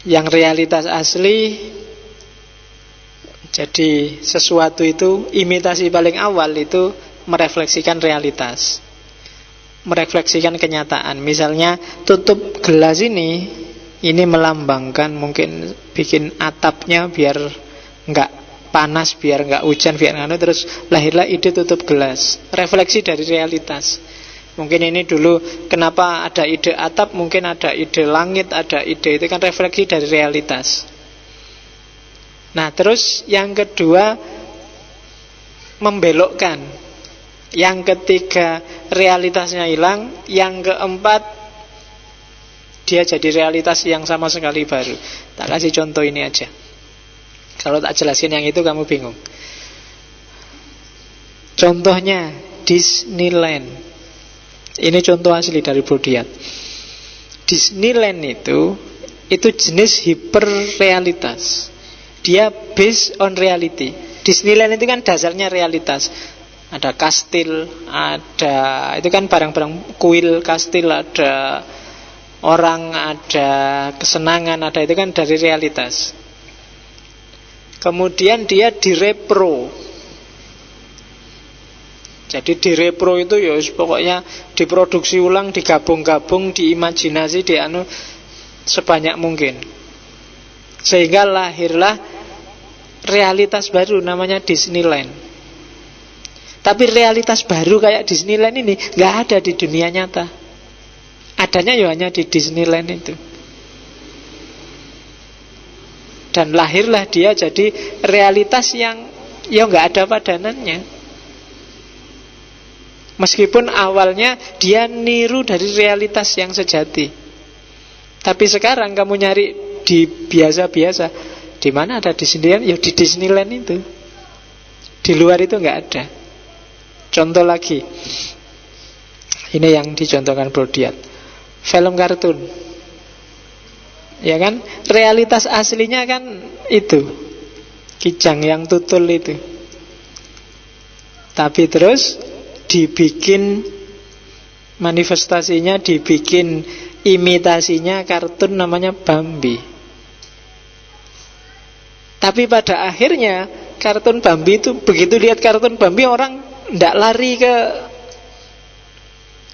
Yang realitas asli, jadi sesuatu itu, imitasi paling awal itu merefleksikan realitas, merefleksikan kenyataan. Misalnya tutup gelas ini melambangkan mungkin bikin atapnya biar nggak panas, biar nggak hujan, biar nggak, terus lahirlah ide tutup gelas. Refleksi dari realitas. Mungkin ini dulu kenapa ada ide atap, mungkin ada ide langit, ada ide, itu kan refleksi dari realitas. Nah terus yang kedua membelokkan. Yang ketiga realitasnya hilang. Yang keempat dia jadi realitas yang sama sekali baru. Tak kasih contoh ini aja. Kalau tak jelasin yang itu kamu bingung. Contohnya Disneyland. Ini contoh asli dari Brodiat. Disneyland itu jenis hiperrealitas. Dia based on reality. Disneyland itu kan dasarnya realitas. Ada kastil, ada itu kan barang-barang kuil kastil, ada orang, ada kesenangan, ada itu kan dari realitas. Kemudian dia direpro. Jadi direpro itu ya pokoknya diproduksi ulang, digabung-gabung, diimajinasi, sebanyak mungkin. Sehingga lahirlah realitas baru namanya Disneyland. Tapi realitas baru kayak Disneyland ini nggak ada di dunia nyata. Adanya ya hanya di Disneyland itu. Dan lahirlah dia jadi realitas yang ya nggak ada padanannya. Meskipun awalnya dia niru dari realitas yang sejati. Tapi sekarang kamu nyari di biasa-biasa, di mana ada Disneyland? Ya di Disneyland itu. Di luar itu nggak ada. Contoh lagi. Ini yang dicontohkan Brodiat. Film kartun. Ya kan? Realitas aslinya kan itu. Kijang yang tutul itu. Tapi terus dibikin manifestasinya, dibikin imitasinya kartun namanya Bambi. Tapi pada akhirnya kartun Bambi itu, begitu lihat kartun Bambi orang ndak lari ke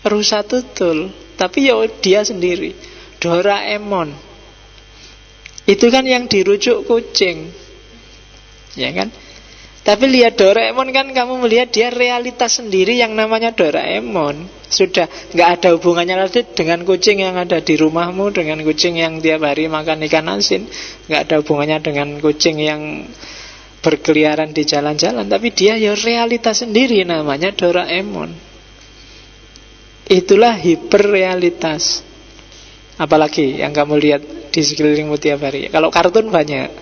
rusa tutul, tapi ya dia sendiri. Doraemon itu kan yang dirujuk kucing, ya kan? Tapi lihat Doraemon kan kamu melihat dia realitas sendiri yang namanya Doraemon. Sudah nggak ada hubungannya lagi dengan kucing yang ada di rumahmu, dengan kucing yang tiap hari makan ikan asin. Nggak ada hubungannya dengan kucing yang berkeliaran di jalan-jalan. Tapi dia ya realitas sendiri namanya Doraemon. Itulah hiperrealitas. Apalagi yang kamu lihat di sekelilingmu tiap hari. Kalau kartun banyak.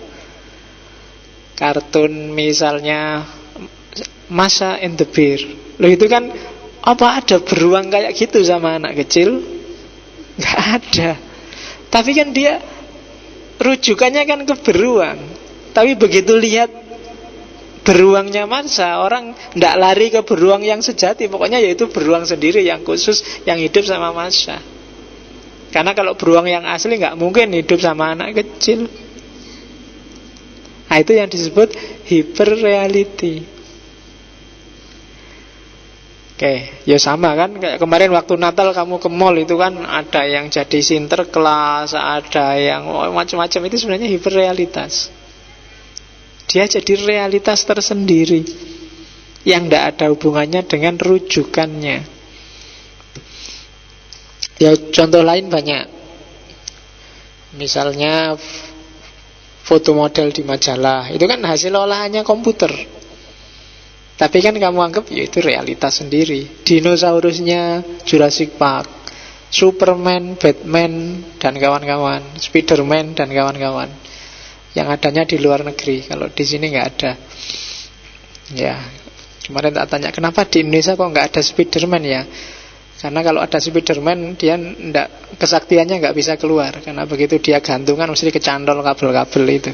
Kartun misalnya Masha and the Bear. Loh itu kan apa ada beruang kayak gitu sama anak kecil? Gak ada. Tapi kan dia rujukannya kan ke beruang. Tapi begitu lihat beruangnya Masha, orang ndak lari ke beruang yang sejati. Pokoknya yaitu beruang sendiri yang khusus, yang hidup sama Masha. Karena kalau beruang yang asli nggak mungkin hidup sama anak kecil. Nah, itu yang disebut hyperreality. Oke, ya sama kan. Kayak kemarin waktu Natal kamu ke mall itu kan ada yang jadi Sinterklas, ada yang macam-macam. Itu sebenarnya hiperrealitas. Dia jadi realitas tersendiri yang tidak ada hubungannya dengan rujukannya. Ya contoh lain banyak. Misalnya foto model di majalah, itu kan hasil olahannya komputer. Tapi kan kamu anggap ya itu realitas sendiri. Dinosaurusnya Jurassic Park, Superman, Batman, dan kawan-kawan, Spiderman, dan kawan-kawan. Yang adanya di luar negeri. Kalau di sini nggak ada. Ya, kemarin tak tanya, kenapa di Indonesia kok nggak ada Spiderman ya? Karena kalau ada Spiderman, dia kesaktiannya nggak bisa keluar. Karena begitu dia gantungan mesti kecantol kabel-kabel itu.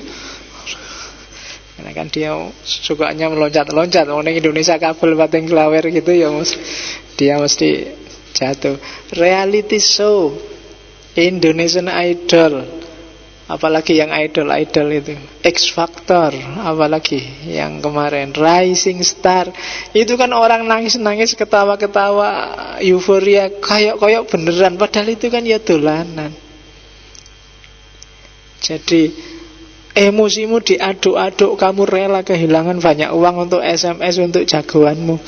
Karena kan dia sukanya meloncat-loncat. Orang Indonesia kabel pating klawer gitu ya, dia mesti jatuh. Reality show, Indonesian Idol, Apalagi yang idol-idol itu, X Factor, apalagi yang kemarin Rising Star. Itu kan orang nangis-nangis, ketawa-ketawa, euforia, kayak beneran. Padahal itu kan ya dolanan. Jadi emosimu diaduk-aduk, kamu rela kehilangan banyak uang untuk SMS, untuk jagoanmu.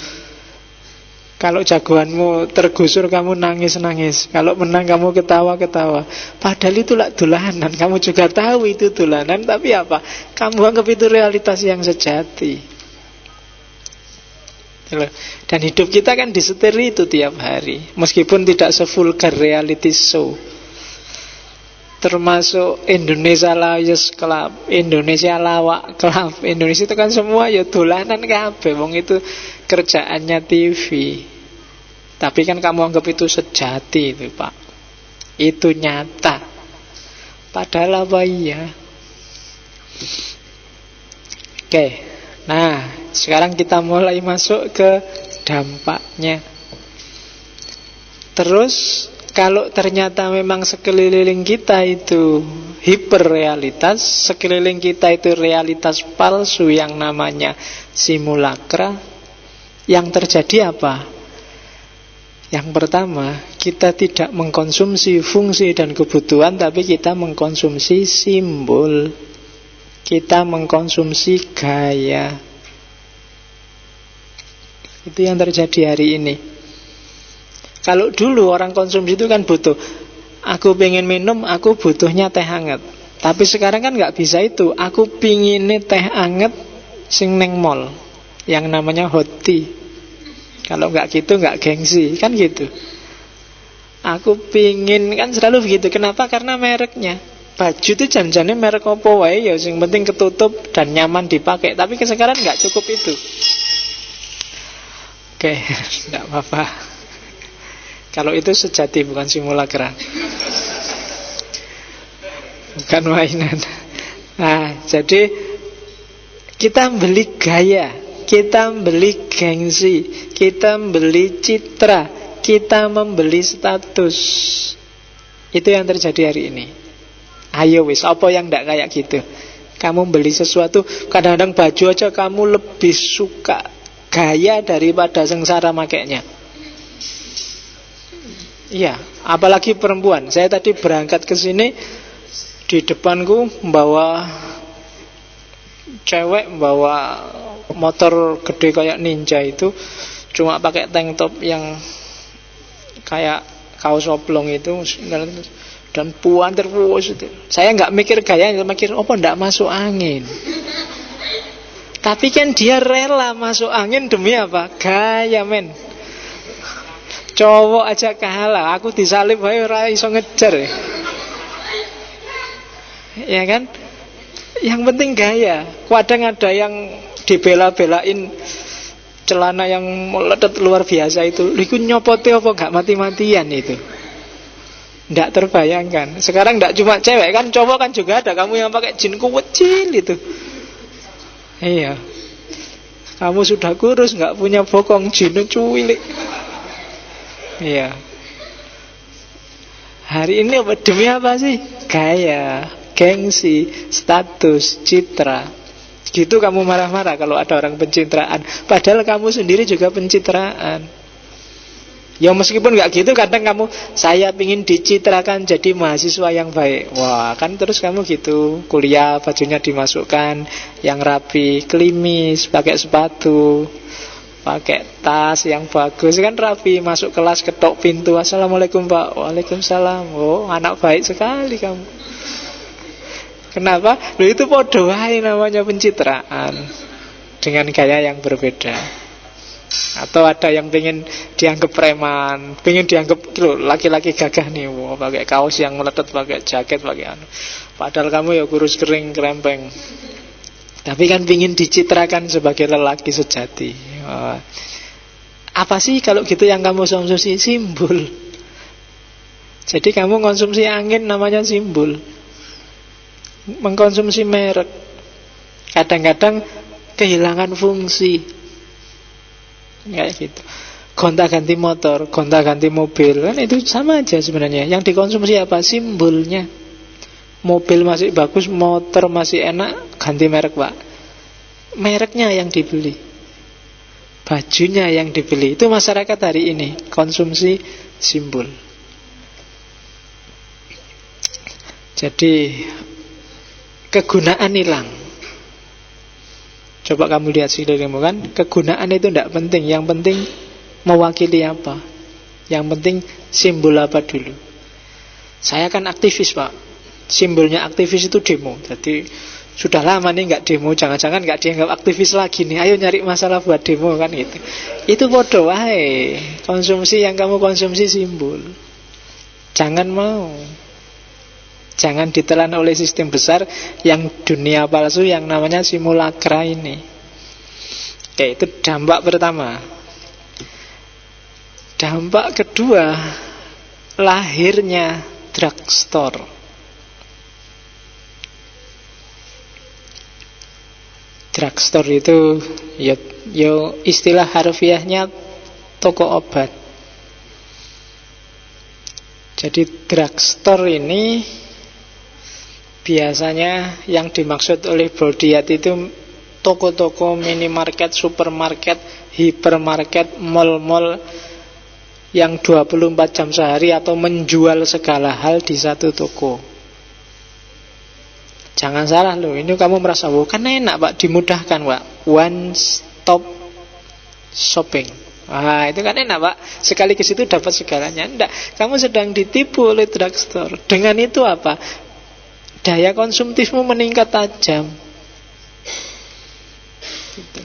Kalau jagoanmu tergusur, kamu nangis-nangis. Kalau menang, kamu ketawa-ketawa. Padahal itu lah dolanan. Kamu juga tahu itu dolanan, tapi apa? Kamu anggap itu realitas yang sejati. Dan hidup kita kan disetir itu tiap hari. Meskipun tidak sevulgar reality show. Termasuk Indonesia Liars Club, Indonesia Lawak Club. Indonesia itu kan semua ya dolanan kabeh. Wong itu kerjaannya TV. Tapi kan kamu anggap itu sejati itu, Pak. Itu nyata. Padahal apa iya? Oke. Nah, sekarang kita mulai masuk ke dampaknya. Terus kalau ternyata memang sekeliling kita itu hiperrealitas, sekeliling kita itu realitas palsu yang namanya simulakra, yang terjadi apa? Yang pertama, kita tidak mengkonsumsi fungsi dan kebutuhan, tapi kita mengkonsumsi simbol. Kita mengkonsumsi gaya. Itu yang terjadi hari ini. Kalau dulu orang konsumsi itu kan butuh, aku pengen minum, aku butuhnya teh hangat. Tapi sekarang kan gak bisa itu. Aku pinginnya teh hangat sing neng mall, yang namanya hot tea. Kalau nggak gitu nggak gengsi, kan gitu. Aku pingin, kan selalu begitu. Kenapa? Karena mereknya. Baju itu janjiannya merek apa wae ya, yang penting ketutup dan nyaman dipakai. Tapi sekarang nggak cukup itu. Oke, nggak apa-apa. Kalau itu sejati, bukan simulakra, bukan mainan. Nah, jadi kita beli gaya, kita beli gengsi, kita beli citra, kita membeli status. Itu yang terjadi hari ini. Ayo wis, apa yang ndak kayak gitu? Kamu beli sesuatu, kadang-kadang baju aja kamu lebih suka gaya daripada sengsara makainya. Iya, apalagi perempuan. Saya tadi berangkat ke sini, di depanku bawa cewek, bawa motor gede kayak ninja itu, cuma pakai tank top yang kayak kaos oblong itu, dan puanter puas itu. Saya nggak mikir gaya, mikir apa ndak masuk angin. Tapi kan dia rela masuk angin demi apa? Gaya, men. Cowok aja kalah, aku disalib wae ora iso ngejar. Ya kan? Yang penting gaya. Kadang ada yang dibela-belain celana yang meletet luar biasa itu. Iku nyopote apa gak mati-matian itu. Nggak terbayangkan. Sekarang nggak cuma cewek kan, cowok kan juga ada. Kamu yang pakai jin kecil itu. Iya. Kamu sudah kurus, nggak punya bokong, jin cuwilik. Iya. Hari ini demi apa sih? Gaya, gengsi, status, citra. Gitu kamu marah-marah kalau ada orang pencitraan. Padahal kamu sendiri juga pencitraan. Ya meskipun gak gitu, kadang kamu, saya ingin dicitrakan jadi mahasiswa yang baik. Wah, kan terus kamu gitu, kuliah bajunya dimasukkan yang rapi, klimis, pakai sepatu, pakai tas yang bagus, kan rapi, masuk kelas ketok pintu, assalamualaikum Pak, waalaikumsalam. Oh, anak baik sekali kamu. Kenapa? Loh, itu podo wae namanya pencitraan dengan gaya yang berbeda. Atau ada yang pengen dianggap preman, pengen dianggap loh, laki-laki gagah nih, wow, pakai kaos yang meletet, pakai jaket, pakai anu. Padahal kamu ya kurus kering krempeng. Tapi kan pengen dicitrakan sebagai lelaki sejati. Wah. Apa sih kalau gitu yang kamu konsumsi? Simbol. Jadi kamu konsumsi angin namanya simbol. Mengkonsumsi merek. Kadang-kadang kehilangan fungsi. Kayak gitu. Gonta-ganti motor, gonta-ganti mobil, kan itu sama aja sebenarnya. Yang dikonsumsi apa? Simbolnya. Mobil masih bagus, motor masih enak, ganti merek Pak. Mereknya yang dibeli, bajunya yang dibeli. Itu masyarakat hari ini, konsumsi simbol. Jadi kegunaan hilang. Coba kamu lihat sekelilingmu kan, kegunaan itu tidak penting. Yang penting mewakili apa. Yang penting simbol apa dulu. Saya kan aktivis Pak. Simbolnya aktivis itu demo. Jadi sudah lama nih nggak demo, jangan-jangan nggak dianggap aktivis lagi nih. Ayo nyari masalah buat demo kan gitu. Itu bodoh, wahai. Konsumsi yang kamu konsumsi simbol. Jangan mau. Jangan ditelan oleh sistem besar yang dunia palsu yang namanya simulakra ini. Oke, itu dampak pertama. Dampak kedua, lahirnya drugstore. Drugstore itu ya istilah harfiahnya toko obat. Jadi drugstore ini biasanya yang dimaksud oleh Broadiyat itu toko-toko, minimarket, supermarket, hipermarket, mall-mall yang 24 jam sehari atau menjual segala hal di satu toko. Jangan salah loh, ini kamu merasa kan enak Pak, dimudahkan Pak, one stop shopping. Itu kan enak Pak, sekali ke situ dapat segalanya. Enggak, kamu sedang ditipu oleh drugstore. Dengan itu apa? Daya konsumtifmu meningkat tajam. Gitu.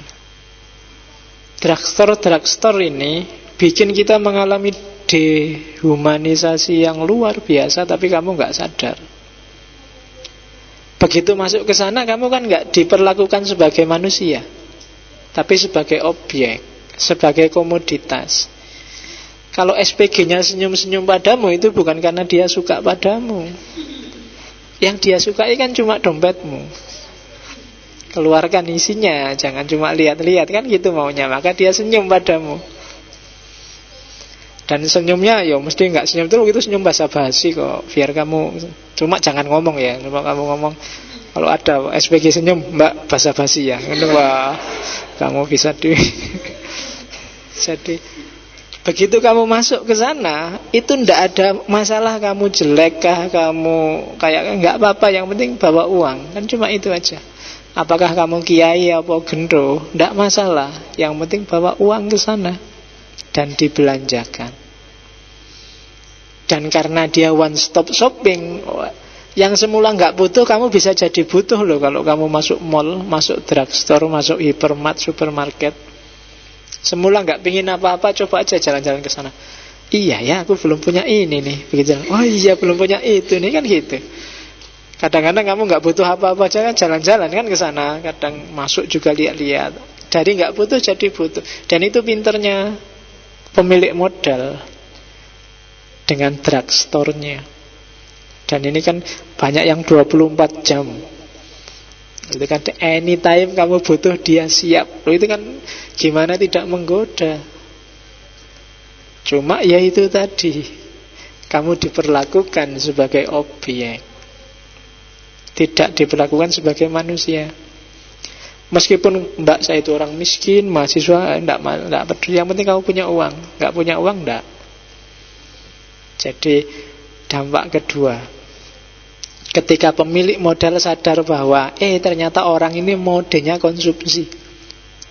Drugstore ini bikin kita mengalami dehumanisasi yang luar biasa, tapi kamu nggak sadar. Begitu masuk ke sana, kamu kan nggak diperlakukan sebagai manusia, tapi sebagai objek, sebagai komoditas. Kalau SPG-nya senyum-senyum padamu, itu bukan karena dia suka padamu. Yang dia sukai kan cuma dompetmu. Keluarkan isinya, jangan cuma lihat-lihat, kan gitu maunya. Maka dia senyum padamu. Dan senyumnya ya mesti nggak senyum terus, itu senyum basa-basi kok. Biar kamu, cuma jangan ngomong ya. Cuma kamu ngomong, kalau ada SPG senyum, mbak basa-basi ya. Wah, kamu bisa Jadi begitu kamu masuk ke sana, itu ndak ada masalah kamu jelek kah, kamu kayak nggak apa-apa. Yang penting bawa uang, kan cuma itu aja. Apakah kamu kiai apa gendro, ndak masalah. Yang penting bawa uang ke sana dan dibelanjakan. Dan karena dia one stop shopping, yang semula nggak butuh, kamu bisa jadi butuh loh. Kalau kamu masuk mall, masuk drugstore, masuk hipermart, supermarket. Semula nggak pingin apa-apa, coba aja jalan-jalan ke sana. Iya ya, aku belum punya ini nih. Begitu. Oh iya, belum punya itu nih, kan gitu. Kadang-kadang kamu nggak butuh apa-apa aja kan jalan-jalan kan ke sana. Kadang masuk juga lihat-lihat. Dari nggak butuh jadi butuh. Dan itu pinternya pemilik modal dengan drugstore-nya. Dan ini kan banyak yang 24 jam. Itu kan anytime kamu butuh dia siap. Itu kan gimana tidak menggoda. Cuma ya itu tadi, kamu diperlakukan sebagai objek, tidak diperlakukan sebagai manusia. Meskipun mbak saya itu orang miskin, mahasiswa, enggak peduli. Yang penting kamu punya uang. Enggak punya uang, enggak. Jadi dampak kedua, ketika pemilik modal sadar bahwa ternyata orang ini modenya konsumsi,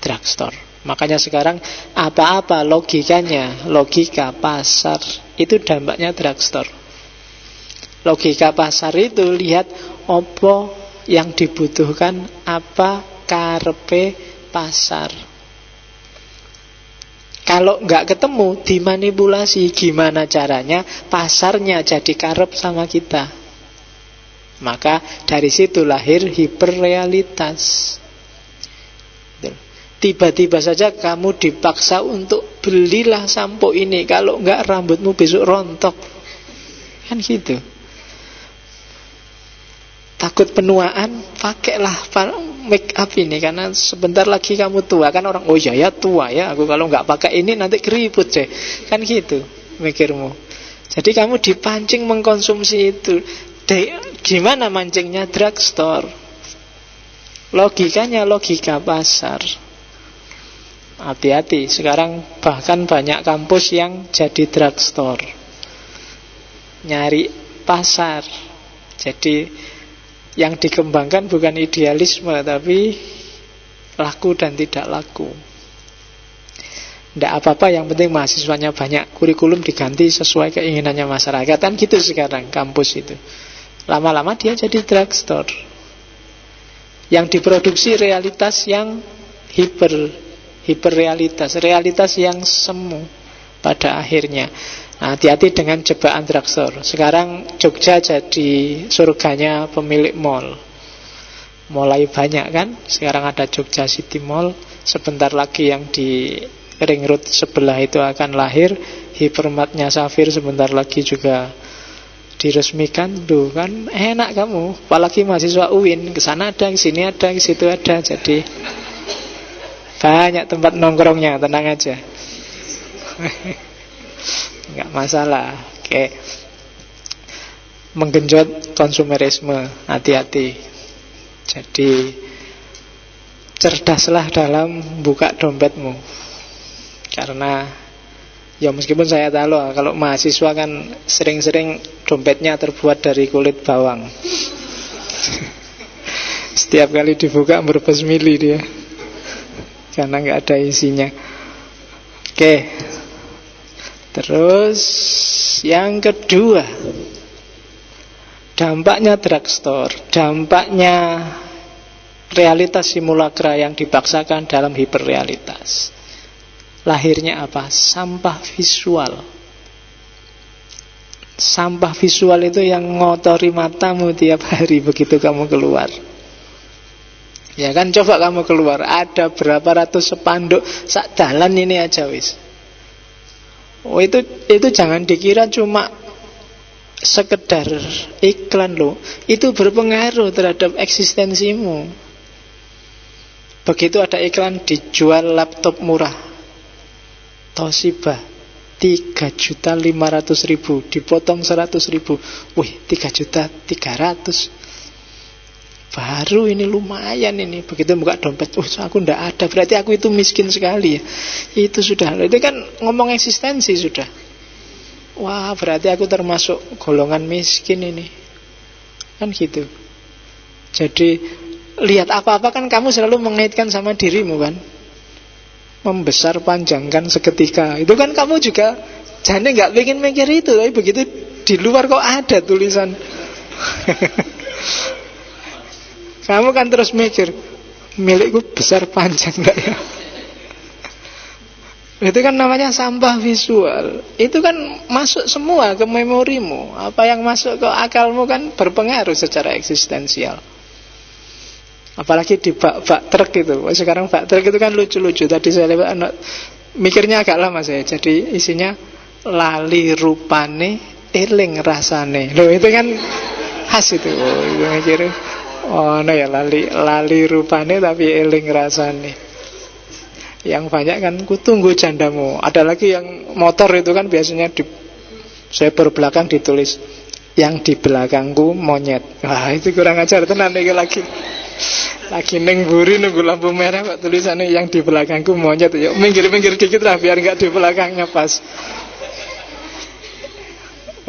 drugstore. Makanya sekarang apa-apa logikanya, logika pasar, itu dampaknya drugstore. Logika pasar itu lihat apa yang dibutuhkan, apa karepe pasar. Kalau nggak ketemu, dimanipulasi. Gimana caranya pasarnya jadi karep sama kita. Maka dari situ lahir hiperrealitas. Tiba-tiba saja kamu dipaksa untuk belilah sampo ini, kalau enggak rambutmu besok rontok. Kan gitu. Takut penuaan, pakailah make up ini, karena sebentar lagi kamu tua. Kan orang, oh ya tua ya, aku kalau enggak pakai ini nanti keriput deh. Kan gitu mikirmu. Jadi kamu dipancing mengkonsumsi itu. Gimana mancingnya? Drugstore. Logikanya logika pasar. Hati-hati, sekarang bahkan banyak kampus yang jadi drugstore, nyari pasar. Jadi yang dikembangkan bukan idealisme, tapi laku dan tidak laku. Tidak apa-apa, yang penting mahasiswanya banyak, kurikulum diganti sesuai keinginannya masyarakat. Kan gitu sekarang kampus itu. Lama-lama dia jadi drugstore. Yang diproduksi realitas yang hiperrealitas, realitas yang semu pada akhirnya. Nah, hati-hati dengan jebakan drugstore. Sekarang Jogja jadi surganya pemilik mall. Mulai banyak kan? Sekarang ada Jogja City Mall. Sebentar lagi yang di Ring Road sebelah itu akan lahir. Hypermartnya Safir sebentar lagi juga diresmikan. Duh, kan enak kamu. Apalagi mahasiswa UIN, ke sana ada, ke sini ada, ke situ ada. Jadi banyak tempat nongkrongnya, tenang aja. Enggak masalah. Oke. Menggenjot konsumerisme, hati-hati. Jadi cerdaslah dalam buka dompetmu. Karena ya meskipun saya tahu loh, kalau mahasiswa kan sering-sering dompetnya terbuat dari kulit bawang. Setiap kali dibuka berbes mili dia, karena nggak ada isinya. Oke. Terus yang kedua, dampaknya drugstore, dampaknya realitas simulakra yang dipaksakan dalam hiperrealitas. Lahirnya apa? Sampah visual. Sampah visual itu yang ngotori matamu tiap hari begitu kamu keluar. Ya kan, coba kamu keluar, ada berapa ratus spanduk sak dalan ini aja wis. Oh, itu jangan dikira cuma sekedar iklan loh. Itu berpengaruh terhadap eksistensimu. Begitu ada iklan dijual laptop murah, Toshiba 3.500.000, dipotong 100.000. Wih, 3.300.000. Baru ini lumayan ini. Begitu buka dompet, aku ndak ada, berarti aku itu miskin sekali ya. Itu sudah, itu kan ngomong eksistensi sudah. Wah, berarti aku termasuk golongan miskin ini. Kan gitu. Jadi lihat apa-apa kan kamu selalu mengaitkan sama dirimu kan. Membesar panjangkan seketika. Itu kan kamu juga jane nggak pengen mikir itu, tapi begitu di luar kok ada tulisan. Kamu kan terus mikir, milikku besar panjang enggak ya? Itu kan namanya sampah visual. Itu kan masuk semua ke memorimu. Apa yang masuk ke akalmu kan berpengaruh secara eksistensial. Apalagi di bak truk itu. Sekarang bak truk itu kan lucu-lucu. Tadi saya lihat mikirnya agak lama saya. Jadi isinya lali rupane eling rasane. Loh, itu kan khas itu. Oh, itu mikir. Oh, no ya, lali rupane tapi eling rasane. Yang banyak kan kutunggu jandamu. Ada lagi yang motor itu kan biasanya di seber belakang ditulis yang di belakangku monyet. Wah, itu kurang ajar tenan iki lagi. Lagi neng buri nunggu lampu merah kok tulisannya yang di belakangku monyet. Yuk minggir-minggir dikit lah biar enggak di belakangnya pas.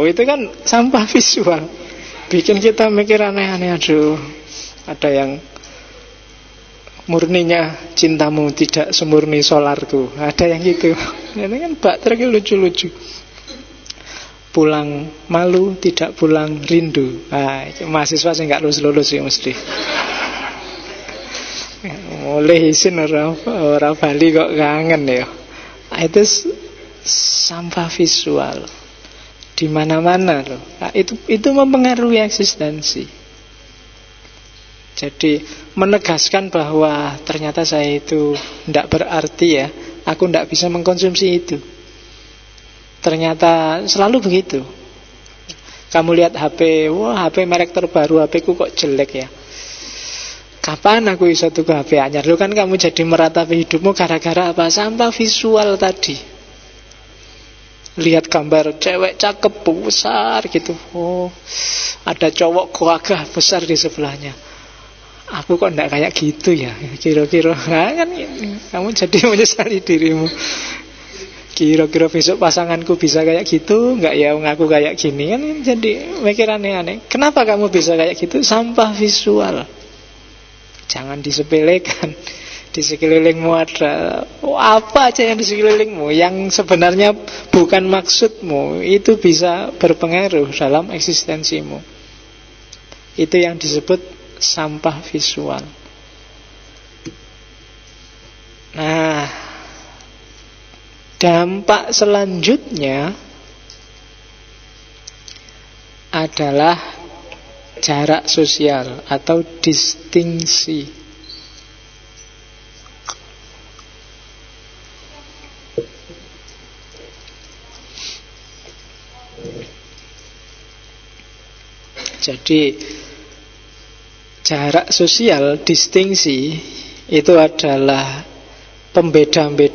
Oh, itu kan sampah visual. Bikin kita mikir aneh-aneh. Aduh, ada yang murninya cintamu tidak semurni solarku. Ada yang gitu. Ini kan bak truk lucu-lucu. Pulang malu, tidak pulang rindu. Nah, mahasiswa sih nggak lulus-lulus ya mesti. Mulai isin orang Bali kok kangen ya. Nah, itu sampah visual di mana-mana loh. Nah, itu mempengaruhi eksistensi. Jadi menegaskan bahwa ternyata saya itu tidak berarti ya, aku tidak bisa mengkonsumsi itu. Ternyata selalu begitu. Kamu lihat HP, wah HP merek terbaru, HP ku kok jelek ya. Kapan aku bisa tuku HP anyar? Lu kan kamu jadi meratapi hidupmu gara-gara apa? Sampah visual tadi. lihat gambar cewek cakep besar gitu, oh ada cowok gagah besar di sebelahnya, aku kok enggak kayak gitu ya, kira-kira. Nah, kan kamu jadi menyesali dirimu. Kira-kira besok pasanganku bisa kayak gitu, enggak ya ngaku kayak gini, kan jadi mikir aneh-aneh. Kenapa kamu bisa kayak gitu? Sampah visual. Jangan disepelekan. Di sekelilingmu ada apa aja yang di sekelilingmu yang sebenarnya bukan maksudmu, itu bisa berpengaruh dalam eksistensimu. Itu yang disebut sampah visual. Nah, dampak selanjutnya adalah jarak sosial atau distingsi. Jadi jarak sosial, distingsi, itu adalah pembeda-beda